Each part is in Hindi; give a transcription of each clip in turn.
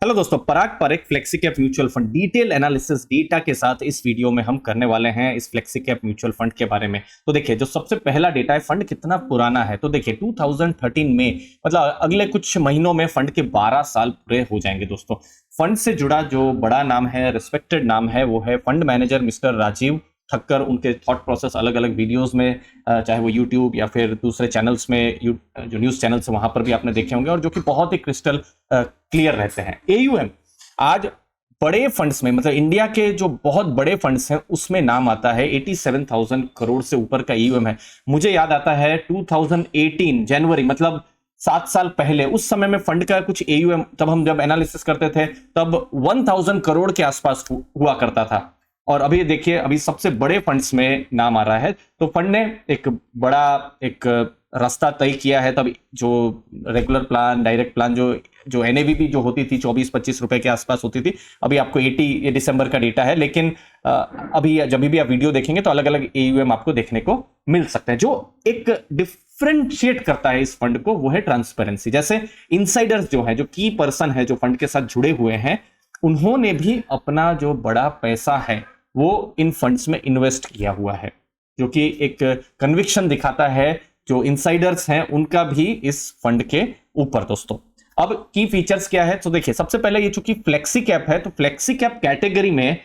हेलो दोस्तों, Parag Parekh flexi cap mutual fund detail analysis data के साथ इस वीडियो में हम करने वाले हैं इस फ्लेक्सी कैप म्यूचुअल फंड के बारे में। तो देखिए, जो सबसे पहला डेटा है, फंड कितना पुराना है। तो देखिए 2013 में, मतलब अगले कुछ महीनों में फंड के 12 साल पूरे हो जाएंगे दोस्तों। फंड से जुड़ा जो बड़ा नाम है, रिस्पेक्टेड नाम है, वो है fund manager mister Rajiv Thakkar. उनके थॉट प्रोसेस अलग अलग वीडियोस में, चाहे वो यूट्यूब या फिर दूसरे चैनल्स में, जो न्यूज चैनल्स है वहां पर भी आपने देखे होंगे, और जो कि बहुत ही क्रिस्टल क्लियर रहते हैं। एयूएम आज बड़े फंड्स में, मतलब इंडिया के जो बहुत बड़े फंड्स हैं उसमें नाम आता है 87,000 करोड़ से ऊपर का एयूएम है। मुझे याद आता है 2018 जनवरी, मतलब 7 साल पहले, उस समय में फंड का कुछ एयूएम, तब हम जब एनालिसिस करते थे तब 1000 करोड़ के आसपास हुआ करता था। और अभी देखिए, अभी सबसे बड़े फंड्स में नाम आ रहा है। तो फंड ने एक बड़ा रास्ता तय किया है। तब जो रेगुलर प्लान, डायरेक्ट प्लान, जो एनएवी भी जो होती थी 24-25 रुपए के आसपास होती थी, अभी आपको 80, ये दिसंबर का डेटा है। लेकिन अभी जब भी आप वीडियो देखेंगे तो अलग अलग एयूएम आपको देखने को मिल सकते हैं। जो एक डिफरेंशिएट करता है इस फंड को, वो है ट्रांसपेरेंसी। जैसे इनसाइडर्स जो है, जो की पर्सन है, जो फंड के साथ जुड़े हुए हैं, उन्होंने भी अपना जो बड़ा पैसा है वो इन फंड्स में इन्वेस्ट किया हुआ है, जो कि एक कन्विक्शन दिखाता है जो इनसाइडर्स हैं उनका भी इस फंड के ऊपर। दोस्तों, अब की फीचर्स क्या है? तो देखिए, सबसे पहले ये चूंकि फ्लेक्सी कैप है, तो फ्लेक्सी कैप कैटेगरी में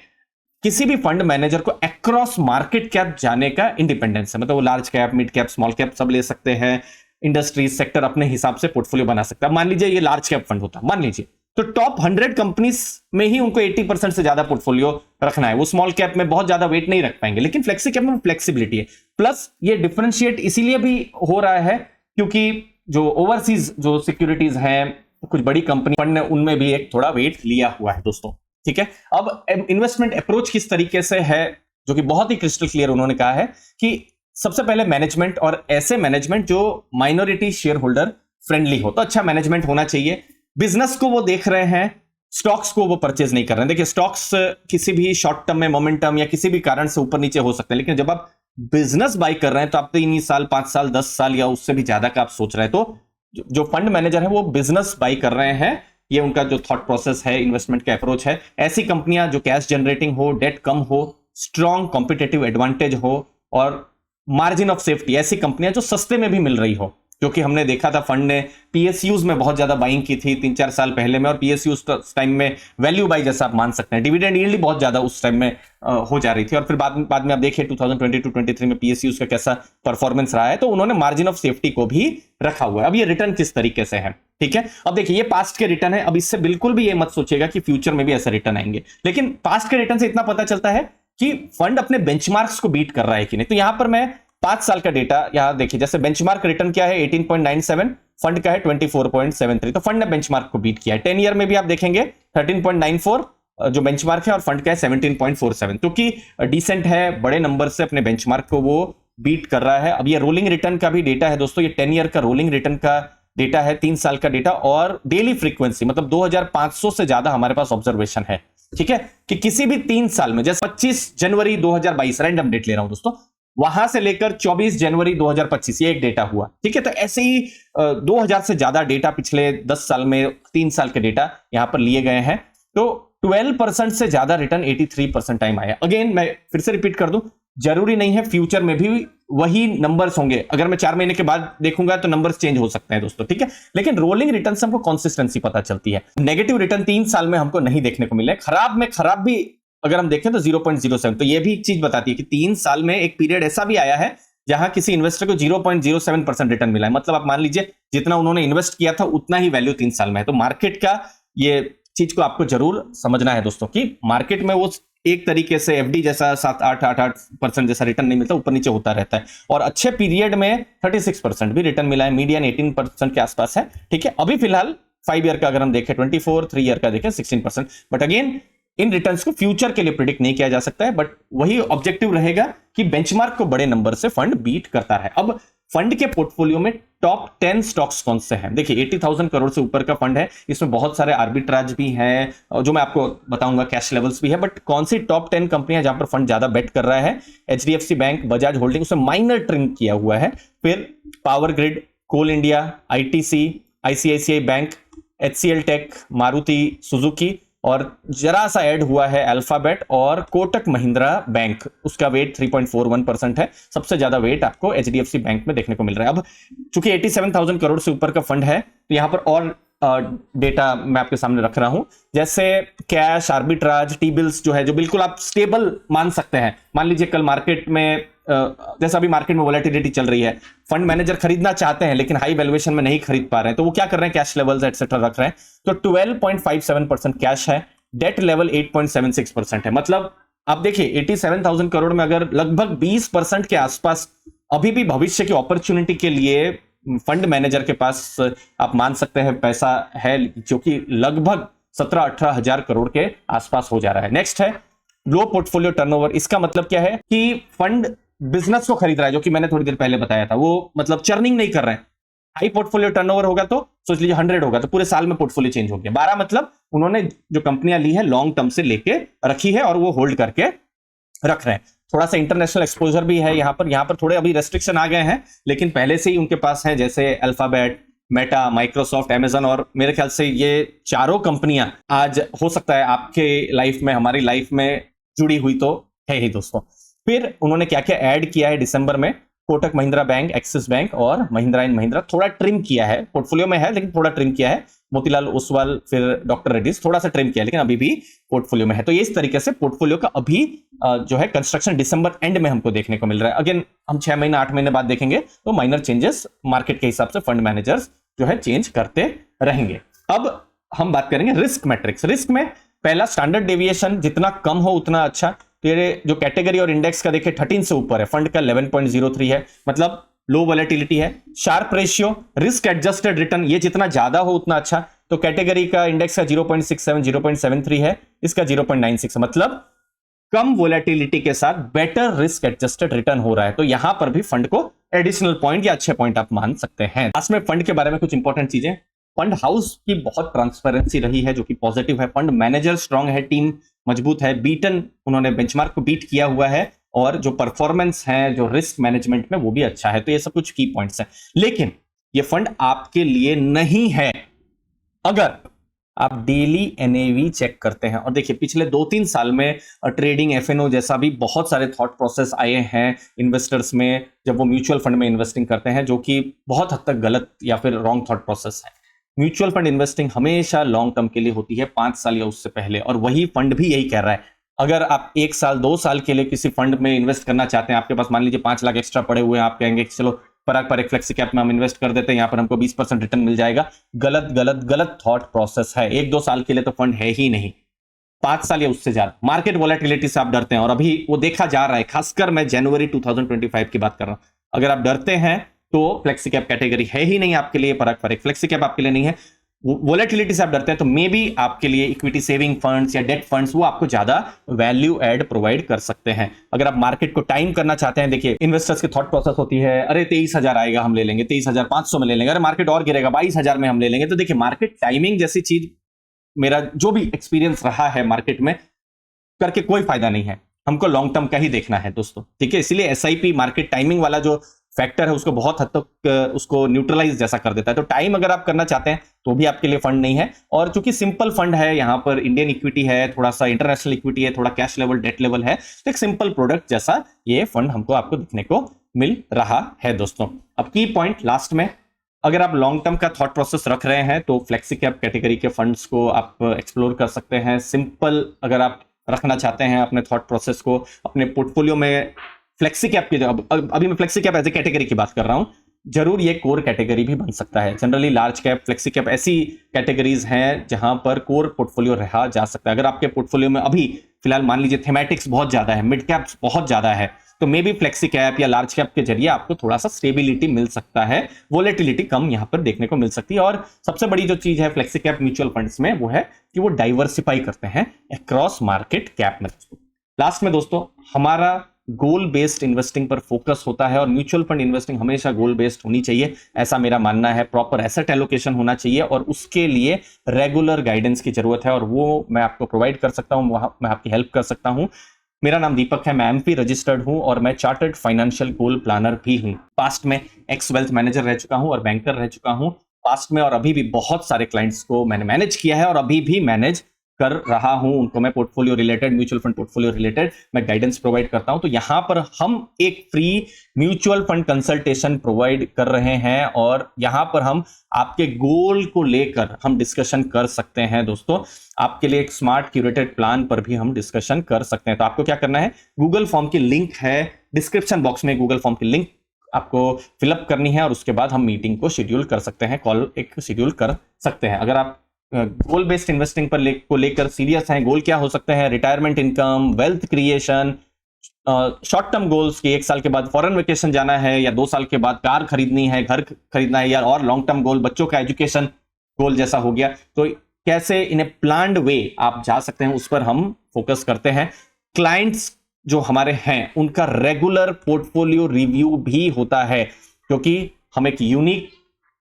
किसी भी फंड मैनेजर को अक्रॉस मार्केट कैप जाने का इंडिपेंडेंस है। मतलब वो large cap, mid cap, small cap सब ले सकते हैं। इंडस्ट्रीज सेक्टर अपने हिसाब से पोर्टफोलियो बना सकता है। मान लीजिए ये लार्ज कैप फंड होता, मान लीजिए, तो टॉप 100 कंपनीज में ही उनको 80% से ज्यादा पोर्टफोलियो रखना है। वो स्मॉल कैप में बहुत ज्यादा वेट नहीं रख पाएंगे, लेकिन फ्लेक्सी कैप में फ्लेक्सिबिलिटी है। प्लस ये डिफरेंशिएट इसीलिए भी हो रहा है क्योंकि जो ओवरसीज जो सिक्योरिटीज हैं, कुछ बड़ी कंपनी फंड ने उनमें भी एक थोड़ा वेट लिया हुआ है दोस्तों। ठीक है, अब इन्वेस्टमेंट अप्रोच किस तरीके से है, जो कि बहुत ही क्रिस्टल क्लियर उन्होंने कहा है कि सबसे पहले मैनेजमेंट, और ऐसे मैनेजमेंट जो माइनॉरिटी शेयर होल्डर फ्रेंडली हो। तो अच्छा मैनेजमेंट होना चाहिए। बिजनेस को वो देख रहे हैं, स्टॉक्स को वो परचेज नहीं कर रहे हैं। देखिए, स्टॉक्स किसी भी शॉर्ट टर्म में, मोमेंटम या किसी भी कारण से ऊपर नीचे हो सकते हैं, लेकिन जब आप बिजनेस बाय कर रहे हैं तो आप 3 साल, 5 साल, 10 साल या उससे भी ज्यादा का आप सोच रहे हैं। तो जो फंड मैनेजर है वो बिजनेस बाय कर रहे हैं। ये उनका जो थॉट प्रोसेस है, इन्वेस्टमेंट का अप्रोच है। ऐसी कंपनियां जो कैश जनरेटिंग हो, डेट कम हो, स्ट्रॉन्ग कॉम्पिटेटिव एडवांटेज हो और मार्जिन ऑफ सेफ्टी, ऐसी कंपनियां जो सस्ते में भी मिल रही हो। क्योंकि हमने देखा था फंड ने पीएसयूज में बहुत ज्यादा बाइंग की थी 3-4 साल पहले में, और पीएसयूज टाइम में वैल्यू बाई जैसा आप मान सकते हैं। डिविडेंड यील्ड बहुत ज्यादा उस टाइम में हो जा रही थी। और फिर बाद में आप देखिए 2022-23 में पीएसयूज का कैसा परफॉर्मेंस रहा है। तो उन्होंने मार्जिन ऑफ सेफ्टी को भी रखा हुआ है। अब ये रिटर्न किस तरीके से है, ठीक है, अब देखिए, ये पास्ट के रिटर्न है। अब इससे बिल्कुल भी ये मत सोचिएगा कि फ्यूचर में भी ऐसे रिटर्न आएंगे, लेकिन पास्ट के रिटर्न से इतना पता चलता है कि फंड अपने बेंचमार्क्स को बीट कर रहा है कि नहीं। तो यहां पर मैं 5 साल का डेटा यहां देखिए, जैसे बेंचमार्क रिटर्न क्या है 18.97, फंड का है 24.73। तो फंड ने बेंचमार्क को बीट किया है। 10 ईयर में भी आप देखेंगे 13.94 जो बेंचमार्क है, और फंड का है 17.47, तो कि डिसेंट है, बड़े नंबर से अपने बेंचमार्क को वो बीट कर रहा है। अब ये रोलिंग रिटर्न का भी डेटा है दोस्तों। ये 10 ईयर का रोलिंग रिटर्न का डेटा है, 3 साल का डेटा, और डेली फ्रीक्वेंसी मतलब 2500 से ज्यादा हमारे पास ऑब्जर्वेशन है। ठीक है, कि किसी भी 3 साल में, जैसे 25 जनवरी 2022 रैंडम डेट ले रहा हूं दोस्तों, वहां से लेकर 24 जनवरी 2025 ये एक डेटा हुआ। ठीक है, तो ऐसे ही 2000 से ज्यादा डेटा पिछले 10 साल में, 3 साल के डेटा यहां पर लिए गए हैं। तो 12% से ज्यादा रिटर्न 83% टाइम आया। अगेन मैं फिर से रिपीट कर दूं, जरूरी नहीं है फ्यूचर में भी वही नंबर्स होंगे। अगर मैं 4 महीने के बाद देखूंगा तो नंबर्स चेंज हो सकते हैं दोस्तों। ठीक है, लेकिन रोलिंग रिटर्न से हमको कंसिस्टेंसी पता चलती है। नेगेटिव रिटर्न 3 साल में हमको नहीं देखने को मिले। खराब में खराब भी अगर हम देखें तो 0.07। तो ये भी एक चीज बताती है कि 3 साल में एक पीरियड ऐसा भी आया है जहां किसी इन्वेस्टर को 0.07% रिटर्न मिला है। मतलब आप मान लीजिए जितना उन्होंने इन्वेस्ट किया था उतना ही वैल्यू 3 साल में है। तो मार्केट का ये चीज को आपको जरूर समझना है दोस्तों, कि मार्केट में वो एक तरीके से एफडी जैसा 7-8% जैसा रिटर्न नहीं मिलता, ऊपर नीचे होता रहता है। और अच्छे पीरियड में 36% भी रिटर्न मिला है, मीडियन 18% के आसपास है। ठीक है, अभी फिलहाल 5 ईयर का अगर हम देखें 24, 3 ईयर का देखें 16%। बट अगेन, इन रिटर्न्स को फ्यूचर के लिए प्रिडिक्ट नहीं किया जा सकता है, बट वही ऑब्जेक्टिव रहेगा कि बेंचमार्क को बड़े नंबर से फंड बीट करता है। अब फंड के पोर्टफोलियो में टॉप 10 स्टॉक्स कौन से हैं? देखिए, 80,000 करोड़ से ऊपर का फंड है, इसमें बहुत सारे आर्बिट्राज भी हैं, जो मैं आपको बताऊंगा, कैश लेवल्स भी है। बट कौन सी टॉप 10 कंपनियां जहां पर फंड ज्यादा बेट कर रहा है? एचडीएफसी बैंक, बजाज होल्डिंग, उसमें माइनर ट्रिम किया हुआ है। फिर power grid, Coal India, ITC, ICICI bank, HCL tech, Maruti Suzuki, और जरा सा ऐड हुआ है अल्फाबेट और कोटक महिंद्रा बैंक, उसका वेट 3.41% है। सबसे ज्यादा वेट आपको HDFC बैंक में देखने को मिल रहा है। अब चूंकि 87,000 करोड़ से ऊपर का फंड है तो यहां पर और डेटा मैं आपके सामने रख रहा हूं, जैसे कैश, आर्बिट्राज, टी बिल्स जो है, जो बिल्कुल आप स्टेबल मान सकते हैं। मान लीजिए कल मार्केट में जैसा अभी मार्केट में वोलेटिलिटी चल रही है, फंड मैनेजर खरीदना चाहते हैं लेकिन हाई वैल्यूएशन में नहीं खरीद पा रहे हैं, तो वो क्या कर रहे हैं, कैश लेवल्स एटसेट्रा रख रहे हैं। तो 12.57% कैश है, डेट लेवल 8.76% है। मतलब आप देखिए 87,000 करोड़ में अगर लगभग 20% के आसपास अभी भी भविष्य की अपॉर्चुनिटी के लिए फंड मैनेजर के पास आप मान सकते हैं पैसा है, जो कि लगभग 17-18 हजार करोड़ के आसपास हो जा रहा है। नेक्स्ट है लो पोर्टफोलियो टर्नओवर। इसका मतलब क्या है कि फंड बिजनेस को खरीद रहा है, जो कि मैंने थोड़ी देर पहले बताया था, वो मतलब चर्निंग नहीं कर रहे हैं। हाई पोर्टफोलियो टर्नओवर होगा तो सोच लीजिए 100 होगा तो पूरे साल में पोर्टफोलियो चेंज हो गया। 12 मतलब उन्होंने जो कंपनियां ली है लॉन्ग टर्म से लेके रखी है और वो होल्ड करके रख रहे हैं। थोड़ा सा इंटरनेशनल एक्सपोजर भी है यहाँ पर थोड़े अभी रेस्ट्रिक्शन आ गए हैं, लेकिन पहले से ही उनके पास है, जैसे अल्फाबेट, मेटा, माइक्रोसॉफ्ट, अमेजन, और मेरे ख्याल से ये चारों कंपनियां आज हो सकता है आपके लाइफ में, हमारी लाइफ में जुड़ी हुई तो है ही दोस्तों। फिर उन्होंने क्या क्या ऐड किया है दिसंबर में, Kotak Mahindra bank, axis bank और महिंद्रा एंड महिंद्रा थोड़ा ट्रिम किया है, पोर्टफोलियो में है लेकिन थोड़ा ट्रिम किया है। मोतीलाल ओसवाल, फिर डॉक्टर रेड्डीज थोड़ा सा ट्रिम किया है लेकिन अभी भी पोर्टफोलियो में है। तो ये इस तरीके से पोर्टफोलियो का अभी जो है कंस्ट्रक्शन दिसंबर एंड में हमको देखने को मिल रहा है। अगेन हम 6 महीने 8 महीने बाद देखेंगे तो माइनर चेंजेस मार्केट के हिसाब से फंड मैनेजर्स जो है चेंज करते रहेंगे। अब हम बात करेंगे रिस्क मैट्रिक्स। रिस्क में पहला स्टैंडर्ड डेविएशन जितना कम हो उतना अच्छा। तेरे जो कैटेगरी और इंडेक्स का देखिए 13 से ऊपर है, फंड का 11.03 है, मतलब लो वॉलेटिलिटी है। Sharpe ratio, risk adjusted return, ये जितना ज्यादा हो उतना अच्छा। तो कैटेगरी का इंडेक्स का 0.67, 0.73 है, इसका 0.96, मतलब कम वोलेटिलिटी के साथ बेटर रिस्क एडजस्टेड रिटर्न हो रहा है। तो यहां पर भी फंड को एडिशनल पॉइंट या अच्छे पॉइंट आप मान सकते हैं। लास्ट में फंड के बारे में कुछ इंपॉर्टेंट चीजें। फंड हाउस की बहुत ट्रांसपेरेंसी रही है जो कि पॉजिटिव है। फंड मैनेजर स्ट्रांग है, टीम मजबूत है, बीटन, उन्होंने बेंचमार्क को बीट किया हुआ है, और जो परफॉर्मेंस है जो रिस्क मैनेजमेंट में वो भी अच्छा है। तो ये सब कुछ की पॉइंट्स हैं, लेकिन ये फंड आपके लिए नहीं है अगर आप डेली एनएवी चेक करते हैं। और देखिए पिछले 2-3 साल में ट्रेडिंग, एफएनओ जैसा भी बहुत सारे थॉट प्रोसेस आए हैं इन्वेस्टर्स में जब वो म्यूचुअल फंड में इन्वेस्टिंग करते हैं, जो कि बहुत हद तक गलत या फिर रॉन्ग थॉट प्रोसेस है। म्यूचुअल फंड इन्वेस्टिंग हमेशा लॉन्ग टर्म के लिए होती है, 5 साल या उससे पहले, और वही फंड भी यही कह रहा है। अगर आप 1 साल 2 साल के लिए किसी फंड में इन्वेस्ट करना चाहते हैं, आपके पास मान लीजिए 5 लाख एक्स्ट्रा पड़े हुए हैं, आप कहेंगे चलो पराग पर एक फ्लेक्सी कैप में हम इन्वेस्ट कर देते हैं, यहां पर हमको 20% रिटर्न मिल जाएगा। गलत गलत गलत थॉट प्रोसेस है। 1-2 साल के लिए तो फंड है ही नहीं, 5 साल या उससे ज्यादा। मार्केट वोलेटिलिटी से आप डरते हैं और अभी वो देखा जा रहा है, खासकर मैं जनवरी 2025 की बात कर रहा हूं। अगर आप डरते हैं तो फ्लेक्सी कैप कैटेगरी है ही नहीं आपके लिए, पराग पर एक फ्लेक्सी कैप आपके लिए नहीं है। वोलेटिलिटी से आप डरते हैं तो मे बी आपके लिए इक्विटी सेविंग फंड्स या डेट फंड्स वो आपको ज्यादा वैल्यू ऐड प्रोवाइड कर सकते हैं। अगर आप मार्केट को टाइम करना चाहते हैं, देखिए इन्वेस्टर्स की थॉट प्रोसेस होती है, अरे 23,000 आएगा हम ले लेंगे, 23,500 में ले लेंगे, अरे मार्केट और गिरेगा 22,000 में हम ले लेंगे। तो देखिए मार्केट टाइमिंग जैसी चीज, मेरा जो भी एक्सपीरियंस रहा है मार्केट में, करके कोई फायदा नहीं है। हमको लॉन्ग टर्म का ही देखना है दोस्तों, ठीक है। इसलिए एसआईपी मार्केट टाइमिंग वाला जो फैक्टर है उसको बहुत हद तक उसको न्यूट्रलाइज जैसा कर देता है। तो टाइम अगर आप करना चाहते हैं तो भी आपके लिए फंड नहीं है। और चूंकि सिंपल फंड है, यहाँ पर इंडियन इक्विटी है, थोड़ा सा इंटरनेशनल इक्विटी है, थोड़ा कैश लेवल, डेट लेवल है, तो एक सिंपल प्रोडक्ट जैसा ये फंड हमको आपको देखने को मिल रहा है दोस्तों। अब की पॉइंट लास्ट में, अगर आप लॉन्ग टर्म का थॉट प्रोसेस रख रहे हैं तो फ्लेक्सी कैप कैटेगरी के फंड्स को आप एक्सप्लोर कर सकते हैं। सिंपल अगर आप रखना चाहते हैं अपने थॉट प्रोसेस को अपने पोर्टफोलियो में, फ्लेक्सी कैप की अभी मैं flexi cap as a category की बात कर रहा हूं, जरूर ये कोर कैटेगरी भी बन सकता है। Generally large cap, flexi cap ऐसी कैटेगरीज हैं जहां पर कोर पोर्टफोलियो रहा जा सकता है। अगर आपके पोर्टफोलियो में अभी फिलहाल मान लीजिए थीमेटिक्स बहुत ज्यादा है, मिड कैप्स बहुत ज्यादा है, तो मे बी फ्लेक्सी कैप या लार्ज कैप के जरिए आपको थोड़ा सा स्टेबिलिटी मिल सकता है, वोलेटिलिटी कम यहां पर देखने को मिल सकती है। और सबसे बड़ी जो चीज है फ्लेक्सी कैप म्यूचुअल फंड्स में वो है कि वो डाइवर्सिफाई करते हैं अक्रॉस मार्केट कैप में। लास्ट में दोस्तों, हमारा गोल बेस्ड इन्वेस्टिंग पर फोकस होता है और म्यूचुअल फंड इन्वेस्टिंग हमेशा गोल बेस्ड होनी चाहिए, ऐसा मेरा मानना है। प्रॉपर एसेट एलोकेशन होना चाहिए और उसके लिए रेगुलर गाइडेंस की जरूरत है, और वो मैं आपको प्रोवाइड कर सकता हूं, वहां मैं आपकी हेल्प कर सकता हूं। मेरा नाम दीपक है, मैं एमपी रजिस्टर्ड हूं और मैं चार्टर्ड फाइनेंशियल गोल प्लानर भी हूं। पास्ट में एक्स वेल्थ मैनेजर रह चुका हूं और बैंकर रह चुका हूं, पास्ट में और अभी भी बहुत सारे क्लाइंट्स को मैंने मैनेज किया है और अभी भी मैनेज कर रहा हूं। उनको मैं portfolio related, mutual fund portfolio related मैं गाइडेंस प्रोवाइड करता हूं। तो यहां पर हम एक free mutual fund consultation provide कर रहे हैं और यहां पर हम आपके गोल को लेकर हम डिस्कशन कर सकते हैं दोस्तों। आपके लिए एक स्मार्ट क्यूरेटेड प्लान पर भी हम डिस्कशन कर सकते हैं। तो आपको क्या करना है, गूगल फॉर्म की लिंक है डिस्क्रिप्शन बॉक्स में, गूगल फॉर्म की लिंक आपको फिलअप करनी है और उसके बाद हम मीटिंग को शेड्यूल कर सकते हैं, कॉल एक शेड्यूल कर सकते हैं। अगर आप गोल बेस्ड इन्वेस्टिंग पर को लेकर सीरियस हैं, गोल क्या हो सकते हैं, retirement income, wealth creation, short term goals कि 1 साल के बाद फॉरेन वेकेशन जाना है या 2 साल के बाद कार खरीदनी है, घर खरीदना है, या और लॉन्ग टर्म गोल बच्चों का एजुकेशन गोल जैसा हो गया, तो कैसे इन ए प्लान्ड वे आप जा सकते हैं, उस पर हम फोकस करते हैं। क्लाइंट्स जो हमारे हैं उनका रेगुलर पोर्टफोलियो रिव्यू भी होता है, क्योंकि हम एक यूनिक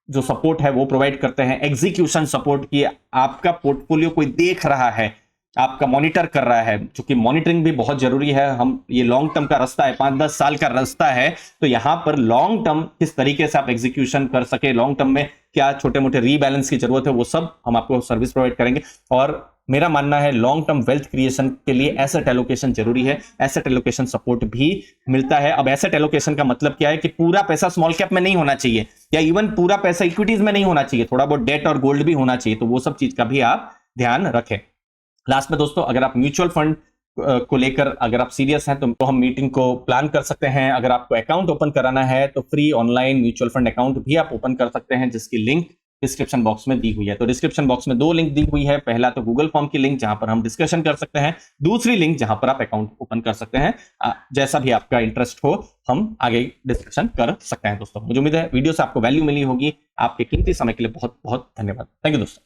जो सपोर्ट है वो प्रोवाइड करते हैं, एग्जीक्यूशन सपोर्ट की। आपका पोर्टफोलियो कोई देख रहा है, आपका मॉनिटर कर रहा है, क्योंकि मॉनिटरिंग भी बहुत जरूरी है। हम ये लॉन्ग टर्म का रास्ता है, 5-10 साल का रास्ता है, तो यहां पर लॉन्ग टर्म किस तरीके से आप एग्जीक्यूशन कर सके, लॉन्ग टर्म में क्या छोटे मोटे रीबैलेंस की जरूरत है, वो सब हम आपको सर्विस प्रोवाइड करेंगे। और मेरा मानना है लॉन्ग टर्म वेल्थ क्रिएशन के लिए एसेट एलोकेशन जरूरी है, एसेट एलोकेशन सपोर्ट भी मिलता है। अब एसेट एलोकेशन का मतलब क्या है कि पूरा पैसा स्मॉल कैप में नहीं होना चाहिए, या इवन पूरा पैसा इक्विटीज में नहीं होना चाहिए, थोड़ा बहुत डेट और गोल्ड भी होना चाहिए। तो वो सब चीज का भी आप ध्यान रखें। लास्ट में दोस्तों, अगर आप म्यूचुअल फंड को लेकर अगर आप सीरियस हैं तो हम मीटिंग को प्लान कर सकते हैं। अगर आपको अकाउंट ओपन कराना है तो free online mutual fund account भी आप ओपन कर सकते हैं, जिसकी लिंक डिस्क्रिप्शन बॉक्स में दी हुई है। तो डिस्क्रिप्शन बॉक्स में 2 लिंक दी हुई है, पहला तो गूगल फॉर्म की लिंक जहां पर हम डिस्कशन कर सकते हैं, दूसरी लिंक जहां पर आप अकाउंट ओपन कर सकते हैं। जैसा भी आपका इंटरेस्ट हो हम आगे डिस्कशन कर सकते हैं दोस्तों। मुझे उम्मीद है वीडियो से आपको वैल्यू मिली होगी। आपके कीमती समय के लिए बहुत बहुत धन्यवाद। थैंक यू दोस्तों।